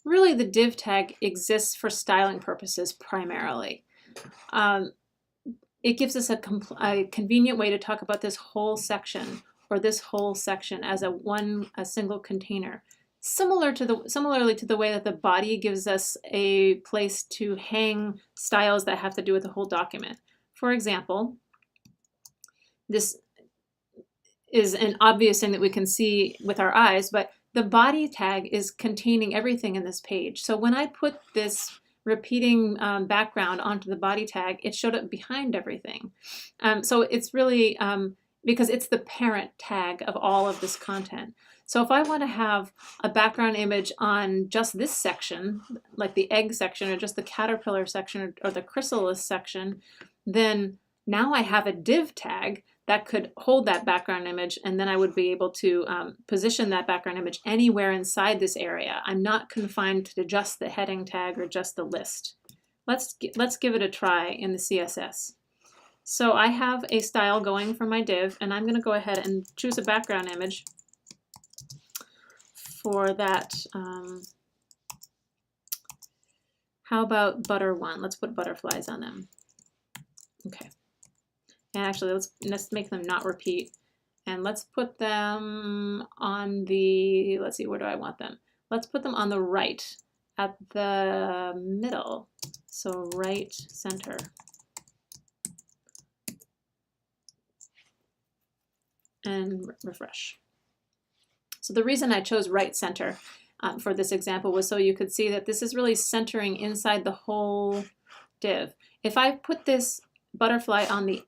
really the div tag exists for styling purposes primarily. It gives us a convenient way to talk about this whole section or this whole section as a single container. Similarly to the way that the body gives us a place to hang styles that have to do with the whole document. For example, this is an obvious thing that we can see with our eyes, but the body tag is containing everything in this page. So when I put this repeating background onto the body tag, it showed up behind everything. So it's really, because it's the parent tag of all of this content. So if I want to have a background image on just this section, like the egg section or just the caterpillar section or the chrysalis section, then now I have a div tag that could hold that background image, and then I would be able to position that background image anywhere inside this area. I'm not confined to just the heading tag or just the list. Let's give it a try in the CSS. So I have a style going for my div, and I'm going to go ahead and choose a background image for that. How about butter one? Let's put butterflies on them. Okay. And actually, let's make them not repeat. And let's put them on the, let's see, where do I want them? Let's put them on the right, at the middle. So right center. And refresh. So the reason I chose right center for this example was so you could see that this is really centering inside the whole div. If I put this butterfly on the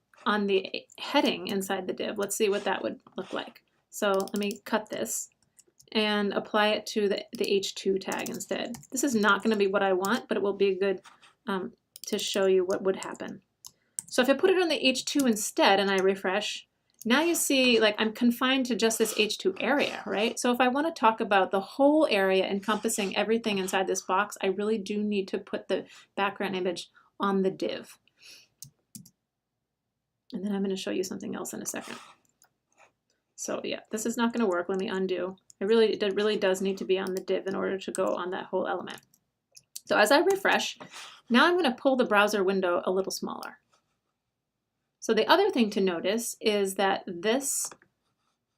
heading inside the div, let's see what that would look like. So let me cut this and apply it to the H2 tag instead. This is not going to be what I want, but it will be good to show you what would happen. So if I put it on the H2 instead and I refresh, now you see like I'm confined to just this H2 area, right? So if I want to talk about the whole area encompassing everything inside this box, I really do need to put the background image on the div. And then I'm going to show you something else in a second. So yeah, this is not going to work. Let me undo. It really does need to be on the div in order to go on that whole element. So as I refresh, now I'm going to pull the browser window a little smaller. So the other thing to notice is that this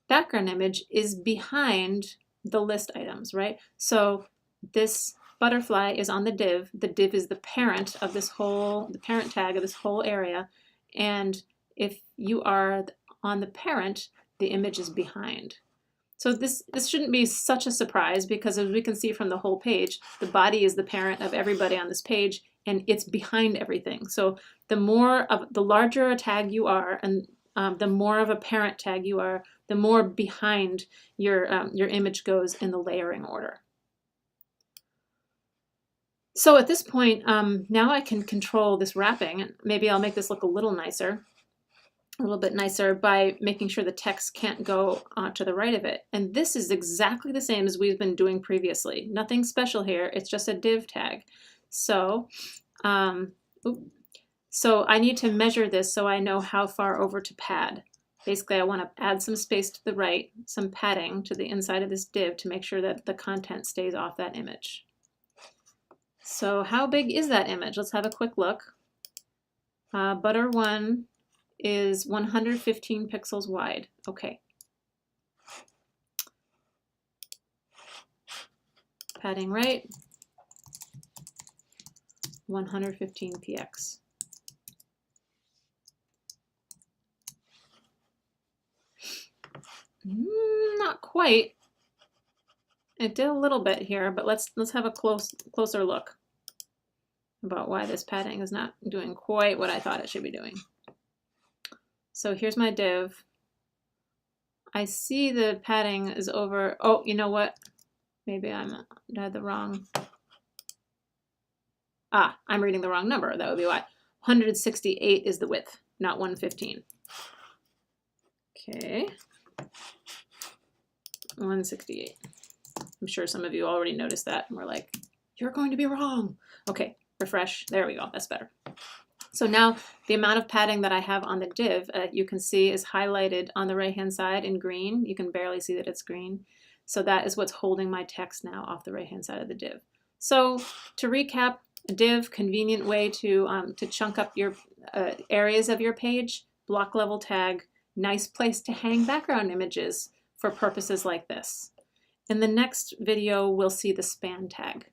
background image is behind the list items, right? So this butterfly is on the div. The div is the parent of this whole, the parent tag of this whole area. And if you are on the parent, the image is behind. So this shouldn't be such a surprise because as we can see from the whole page, the body is the parent of everybody on this page and it's behind everything. So the larger a tag you are and the more of a parent tag you are, the more behind your image goes in the layering order. So at this point, now I can control this wrapping. Maybe I'll make this look a little nicer, a little bit nicer by making sure the text can't go to the right of it. And this is exactly the same as we've been doing previously. Nothing special here. It's just a div tag. So, so I need to measure this so I know how far over to pad. Basically, I want to add some space to the right, some padding to the inside of this div to make sure that the content stays off that image. So how big is that image? Let's have a quick look. Butter 1 is 115 pixels wide. Okay. Padding right, 115 px. Not quite. It did a little bit here, but let's have a closer look about why this padding is not doing quite what I thought it should be doing. So here's my div. I see the padding is over. Oh, you know what? Maybe I had the wrong. I'm reading the wrong number. That would be why. 168 is the width, not 115. Okay. 168. I'm sure some of you already noticed that and were like, you're going to be wrong. Okay, refresh. There we go. That's better. So now the amount of padding that I have on the div, you can see is highlighted on the right-hand side in green. You can barely see that it's green. So that is what's holding my text now off the right-hand side of the div. So to recap, a div, convenient way to chunk up your areas of your page, block level tag, nice place to hang background images for purposes like this. In the next video, we'll see the span tag.